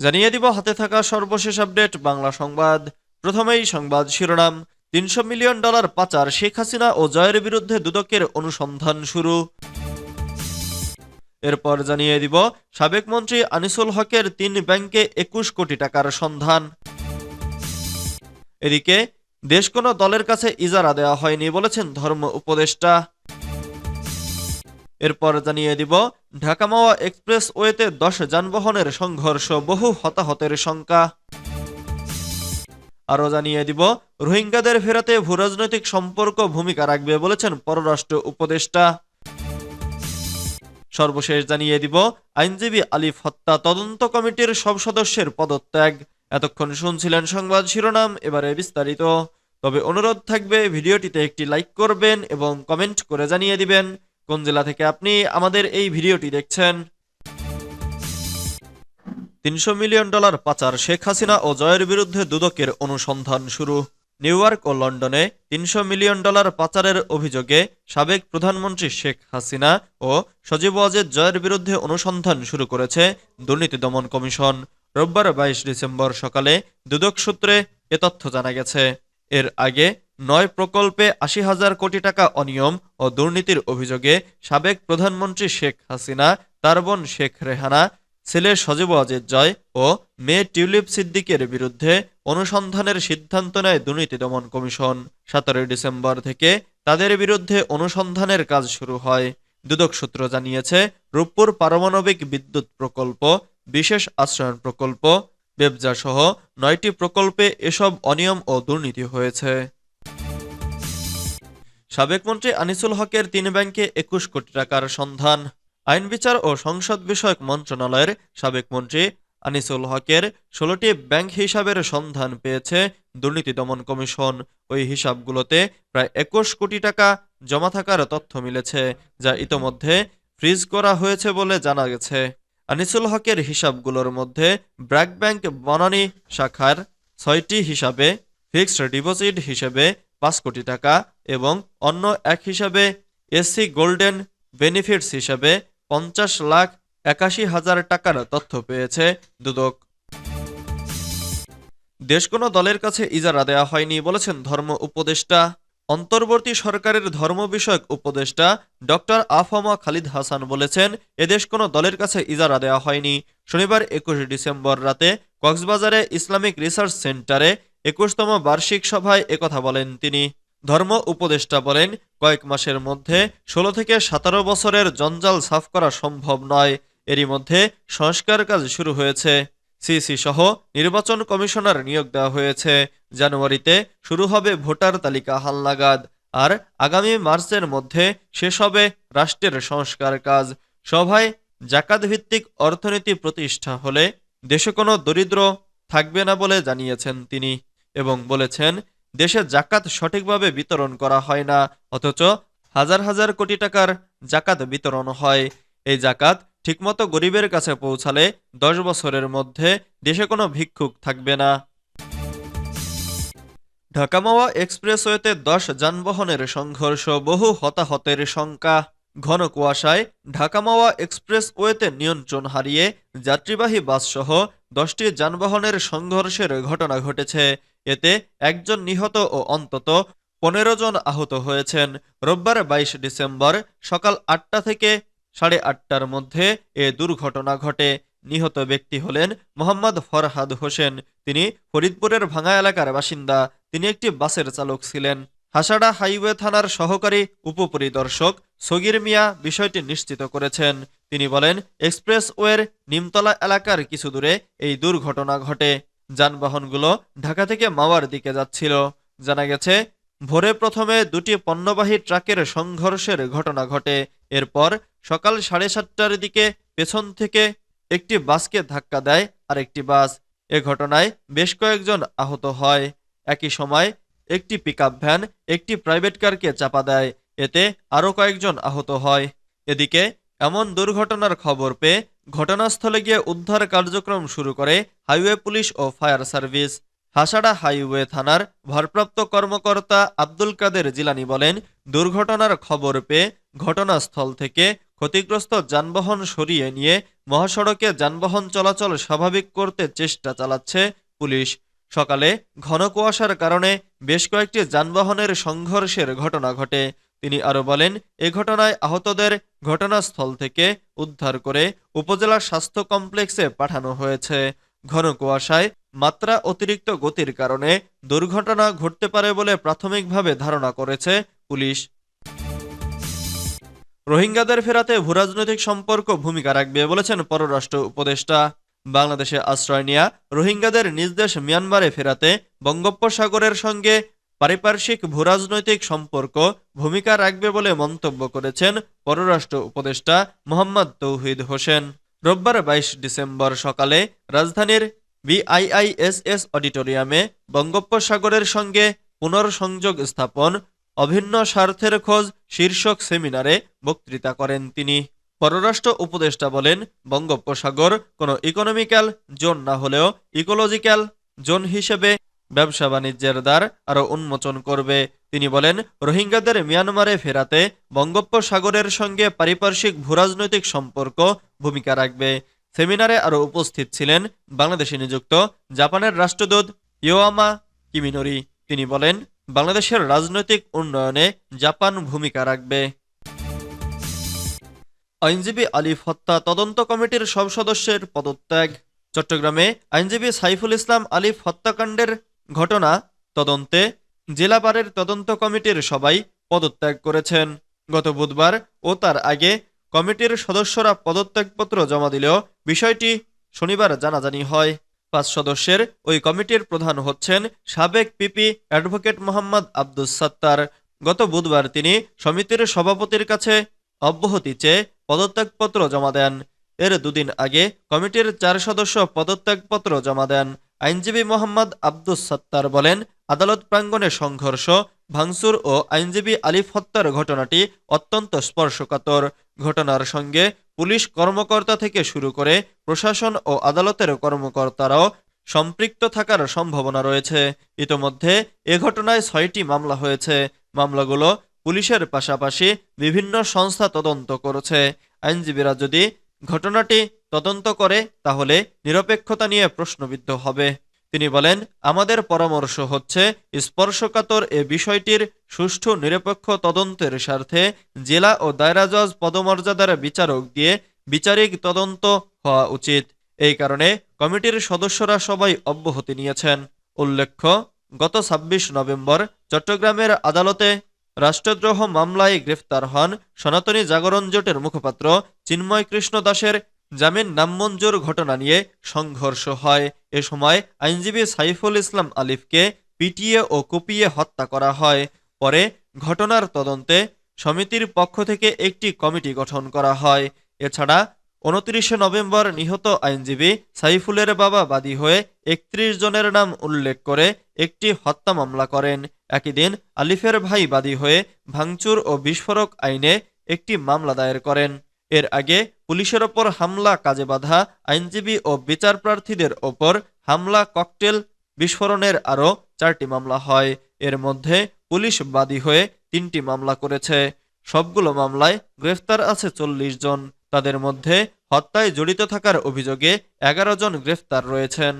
জানিয়ে দিব হাতে থাকা সর্বশেষ আপডেট বাংলা সংবাদ। প্রথমেই সংবাদ শিরোনাম। ৩০০ মিলিয়ন ডলার পাচার, শেখ হাসিনা ও জয়ের বিরুদ্ধে দুদকের অনুসন্ধান শুরু। এরপর জানিয়ে দিব সাবেক মন্ত্রী আনিসুল হকের ৩ ব্যাংকে ২১ কোটি টাকার সন্ধান। এদিকে দেশ কোনো দলের কাছে ইজারা দেওয়া হয়নি বলেছেন ধর্ম উপদেষ্টা। এরপর জানিয়ে দিব ঢাকা মাওয়া এক্সপ্রেস ওয়েতে ১০ যানবাহনের সংঘর্ষ, বহু হতাহতের শঙ্কা। আরও জানিয়ে দিব রোহিঙ্গাদের ফেরাতে ভূরাজনৈতিক সম্পর্ক ভূমিকা রাখবে বলেছেন পররাষ্ট্র উপদেষ্টা। সর্বশেষ জানিয়ে দিব আইনজীবী আলিফ হত্যা তদন্ত কমিটির সব সদস্যের পদত্যাগ। এতক্ষণ শুনছিলেন সংবাদ শিরোনাম, এবারে বিস্তারিত। তবে অনুরোধ থাকবে ভিডিওটিতে একটি লাইক করবেন এবং কমেন্ট করে জানিয়ে দিবেন কোন জেলা থেকে আপনি আমাদের এই ভিডিওটি দেখছেন। ৩০০ মিলিয়ন ডলার পাচার, শেখ হাসিনা ও জয়ের বিরুদ্ধে দুদকের অনুসন্ধান শুরু। নিউ ইয়র্ক ও লন্ডনে ৩০০ মিলিয়ন ডলার পাচারের অভিযোগে সাবেক প্রধানমন্ত্রী শেখ হাসিনা ও সজীব ওয়াজেদ জয়ের বিরুদ্ধে অনুসন্ধান শুরু করেছে দুর্নীতি দমন কমিশন। রোববার ২২ ডিসেম্বর সকালে দুদক সূত্রে এ তথ্য জানা গেছে। এর আগে ৯ প্রকল্পে ৮০,০০০ কোটি টাকা অনিয়ম ও দুর্নীতির অভিযোগে সাবেক প্রধানমন্ত্রী শেখ হাসিনা, তার বোন শেখ রেহানা, ছেলে সজীব ওয়াজেদ জয় ও মেয়ে টিউলিপ সিদ্দিকের বিরুদ্ধে অনুসন্ধানের সিদ্ধান্ত নেয় দুর্নীতি দমন কমিশন। ১৭ ডিসেম্বর থেকে তাদের বিরুদ্ধে অনুসন্ধানের কাজ শুরু হয়। দুদক সূত্র জানিয়েছে, রূপপুর পারমাণবিক বিদ্যুৎ প্রকল্প, বিশেষ আশ্রয়ণ প্রকল্প, বেবজা সহ ৯টি প্রকল্পে এসব অনিয়ম ও দুর্নীতি হয়েছে। সাবেক মন্ত্রী আনিসুল হকের ৩ ব্যাংকে ২১ কোটি টাকার সন্ধান। আইন বিচার ও সংসদ বিষয়ক মন্ত্রণালয়ের সাবেক মন্ত্রী আনিসুল হকের ১৬টি ব্যাংক হিসাবের সন্ধান পেয়েছে দুর্নীতি দমন কমিশন। ওই হিসাবগুলোতে প্রায় ২১ কোটি টাকা জমা থাকার তথ্য মিলেছে, যা ইতোমধ্যে ফ্রিজ করা হয়েছে বলে জানা গেছে। আনিসুল হকের হিসাবগুলোর মধ্যে ব্র্যাক ব্যাংক বনানী শাখার ৬টি হিসাবে ফিক্সড ডিপোজিট হিসেবে ৫ কোটি টাকা এবং অন্য এক হিসাবে এসসি গোল্ডেন বেনিফিটস হিসাবে ৫০,৮১,০০০ টাকার তথ্য পেয়েছে দুদক। দেশ কোনো দলের কাছে ইজারা দেওয়া হয়নি বলেছেন ধর্ম উপদেষ্টা। অন্তর্বর্তী সরকারের ধর্ম বিষয়ক উপদেষ্টা ডক্টর আফামা খালিদ হাসান বলেছেন, এদেশ কোনো দলের কাছে ইজারা দেওয়া হয়নি। শনিবার ২১ ডিসেম্বর রাতে কক্সবাজারে ইসলামিক রিসার্চ সেন্টারে ২১তম বার্ষিক সভায় একথা বলেন তিনি। ধর্ম উপদেষ্টা বলেন, কয়েক মাসের মধ্যে ১৬ থেকে ১৭ বছরের জঞ্জাল সাফ করা সম্ভব নয়। এরই মধ্যে সংস্কার কাজ শুরু হয়েছে। সিসি সহ নির্বাচন কমিশনার নিয়োগ দেওয়া হয়েছে। জানুয়ারিতে শুরু হবে ভোটার তালিকা হালনাগাদ, আর আগামী মার্চের মধ্যে শেষ হবে রাষ্ট্রের সংস্কার কাজ। সভায় জাকাত ভিত্তিক অর্থনীতি প্রতিষ্ঠা হলে দেশে কোনো দরিদ্র থাকবে না বলে জানিয়েছেন তিনি এবং বলেছেন, দেশে জাকাত সঠিকভাবে বিতরণ করা হয় না, অথচ হাজার হাজার কোটি টাকার জাকাত বিতরণ হয়। এই জাকাত ঠিকমতো গরিবের কাছে পৌঁছালে ১০ বছরের মধ্যে দেশে কোনো ভিক্ষুক থাকবে না। ঢাকা মাওয়া এক্সপ্রেসওয়েতে ১০ যানবাহনের সংঘর্ষ, বহু হতাহতের শঙ্কা। ঘন কুয়াশায় ঢাকা মাওয়া এক্সপ্রেসওয়েতে নিয়ন্ত্রণ হারিয়ে যাত্রীবাহী বাসসহ ১০টি যানবাহনের সংঘর্ষের ঘটনা ঘটেছে। এতে একজন নিহত ও অন্তত ১৫ জন আহত হয়েছেন। রোববার ২২ ডিসেম্বর সকাল ৮টা থেকে ৮:৩০টার মধ্যে এ দুর্ঘটনা ঘটে। নিহত ব্যক্তি হলেন মোহাম্মদ ফরহাদ হোসেন। তিনি ফরিদপুরের ভাঙ্গা এলাকার বাসিন্দা। তিনি একটি বাসের চালক ছিলেন। হাসাড়া হাইওয়ে থানার সহকারী উপপরিদর্শক সগির মিয়া বিষয়টি নিশ্চিত করেছেন। তিনি বলেন, এক্সপ্রেসওয়ের নিমতলা এলাকার কিছু দূরে এই দুর্ঘটনা ঘটে। যানবাহনগুলো ঢাকা থেকে মাওয়ার দিকে যাচ্ছিল। জানা গেছে, ভোরে প্রথমে দুটি পণ্যবাহী ট্রাকের সংঘর্ষের ঘটনা ঘটে। এরপর সকাল 7:30টার দিকে পেছন থেকে একটি বাসকে ধাক্কা দেয় আরেকটি বাস। এ ঘটনায় বেশ কয়েকজন আহত হয়। একই সময় একটি পিকআপ ভ্যান একটি প্রাইভেট কারকে চাপা দেয়। এতে আরও কয়েকজন আহত হয়। এদিকে এমন দুর্ঘটনার খবর পেয়ে ঘটনাস্থলে গিয়ে উদ্ধার কার্যক্রম শুরু করে হাইওয়ে পুলিশ ও ফায়ার সার্ভিস। হাসাড়া হাইওয়ে থানার ভারপ্রাপ্ত কর্মকর্তা আব্দুল কাদের জিলানী বলেন, দুর্ঘটনার খবর পেয়ে ঘটনাস্থল থেকে ক্ষতিগ্রস্ত যানবাহন সরিয়ে নিয়ে মহাসড়কে যানবাহন চলাচল স্বাভাবিক করতে চেষ্টা চালাচ্ছে পুলিশ। সকালে ঘন কুয়াশার কারণে বেশ কয়েকটি যানবাহনের সংঘর্ষের ঘটনা ঘটে। তিনি আরও বলেন, এ ঘটনায় আহতদের ঘটনাস্থল থেকে উদ্ধার করে উপজেলা স্বাস্থ্য কমপ্লেক্সে পাঠানো হয়েছে। ঘন কুয়াশায় মাত্রা অতিরিক্ত গতির কারণে দুর্ঘটনা ঘটতে পারে বলে প্রাথমিকভাবে ধারণা করেছে পুলিশ। রোহিঙ্গাদের ফেরাতে ভূরাজনৈতিক সম্পর্ক ভূমিকা রাখবে বলেছেন পররাষ্ট্র উপদেষ্টা। বাংলাদেশে আশ্রয় নেয়া রোহিঙ্গাদের নিজ দেশ মিয়ানমারে ফেরাতে বঙ্গোপসাগরের সঙ্গে পারিপার্শ্বিক ভূরাজনৈতিক সম্পর্ক ভূমিকা রাখবে বলে মন্তব্য করেছেন পররাষ্ট্র উপদেষ্টা মোহাম্মদ তৌহিদ হোসেন। রোববার ২২ ডিসেম্বর সকালে রাজধানীর বিআইআইএসএস অডিটোরিয়ামে বঙ্গোপসাগরের সঙ্গে পুনর্সংযোগ স্থাপন অভিন্ন স্বার্থের খোঁজ শীর্ষক সেমিনারে বক্তৃতা করেন তিনি। পররাষ্ট্র উপদেষ্টা বলেন, বঙ্গোপসাগর কোনো ইকোনমিক্যাল জোন না হলেও ইকোলজিক্যাল জোন হিসেবে ব্যবসা বাণিজ্যের দ্বার আরও উন্মোচন করবে। তিনি বলেন, রোহিঙ্গাদের মিয়ানমারে ফেরাতে বঙ্গোপসাগরের সঙ্গে পারিপার্শ্বিক ভূরাজনৈতিক সম্পর্ক ভূমিকা রাখবে। সেমিনারে আরও উপস্থিত ছিলেন বাংলাদেশে নিযুক্ত জাপানের রাষ্ট্রদূত ইয়োয়ামা কিমিনোরি। তিনি বলেন, বাংলাদেশের রাজনৈতিক উন্নয়নে জাপান ভূমিকা রাখবে। আইনজীবী আলিফ হত্যা তদন্ত কমিটির সব সদস্যের পদত্যাগ। চট্টগ্রামে আইনজীবী সাইফুল ইসলাম আলিফ হত্যাকাণ্ডের ঘটনা তদন্তে জেলা বারের তদন্ত কমিটির সবাই পদত্যাগ করেছেন। গত বুধবার ও তার আগে কমিটির সদস্যরা পদত্যাগপত্র জমা দিলেও বিষয়টি শনিবার জানাজানি হয়। ৫ সদস্যের ওই কমিটির প্রধান হচ্ছেন সাবেক পিপি অ্যাডভোকেট মোহাম্মদ আব্দুস সাত্তার। গত বুধবার তিনি সমিতির সভাপতির কাছে অব্যাহতি চেয়ে পদত্যাগপত্র জমা দেন। এর দুদিন আগে কমিটির ৪ সদস্য পদত্যাগপত্র জমা দেন। আইনজীবী মোহাম্মদ আব্দুস সাত্তার বলেন, আদালত প্রাঙ্গণে সংঘর্ষ, ভাঙচুর ও আইনজীবী আলিফ হত্যার ঘটনাটি অত্যন্ত স্পর্শকাতর। ঘটনার সঙ্গে পুলিশ কর্মকর্তা থেকে শুরু করে প্রশাসন ও আদালতের কর্মকর্তারাও সম্পৃক্ত থাকার সম্ভাবনা রয়েছে। ইতোমধ্যে এ ঘটনায় ৬টি মামলা হয়েছে। মামলাগুলো পুলিশের পাশাপাশি বিভিন্ন সংস্থা তদন্ত করেছে। আইনজীবীরা যদি ঘটনাটি তদন্ত করে তাহলে নিরপেক্ষতা নিয়ে প্রশ্নবিদ্ধ হবে। তিনি বলেন, আমাদের পরামর্শ হচ্ছে স্পর্শকাতর এ বিষয়টির সুষ্ঠু নিরপেক্ষ তদন্তের স্বার্থে জেলা ও দায়রা জজ পদমর্যাদার বিচারক দিয়ে বিচারিক তদন্ত হওয়া উচিত। এই কারণে কমিটির সদস্যরা সবাই অব্যাহতি নিয়েছেন। উল্লেখ্য, গত ২৬ নভেম্বর চট্টগ্রামের আদালতে রাষ্ট্রদ্রোহ মামলায় গ্রেফতার হন সনাতনী জাগরণ জোটের মুখপাত্র চিন্ময় কৃষ্ণ দাসের জামিন নামঞ্জুর ঘটনা নিয়ে সংঘর্ষ হয়। এ সময় আইনজীবী সাইফুল ইসলাম আলিফকে পিটিয়ে ও কুপিয়ে হত্যা করা হয়। পরে ঘটনার তদন্তে সমিতির পক্ষ থেকে একটি কমিটি গঠন করা হয়। এছাড়া ২৯ নভেম্বর নিহত আইনজীবী সাইফুলের বাবা বাদী হয়ে ৩১ জনের নাম উল্লেখ করে একটি হত্যা মামলা করেন। একই দিন আলিফের ভাই বাদী হয়ে ভাঙচুর ও বিস্ফোরক আইনে একটি মামলা দায়ের করেন। এর আগে পুলিশের ওপর হামলা, কাজে বাধা, আইনজীবী ও বিচার প্রার্থীদের ওপর হামলা, ককটেল বিস্ফোরণের আরও 4টি মামলা হয়। এর মধ্যে পুলিশ বাদী হয়ে 3টি মামলা করেছে। সবগুলো মামলায় গ্রেফতার আছে 40 জন। তাদের মধ্যে হত্যায় জড়িত থাকার অভিযোগে 11 জন গ্রেফতার রয়েছেন।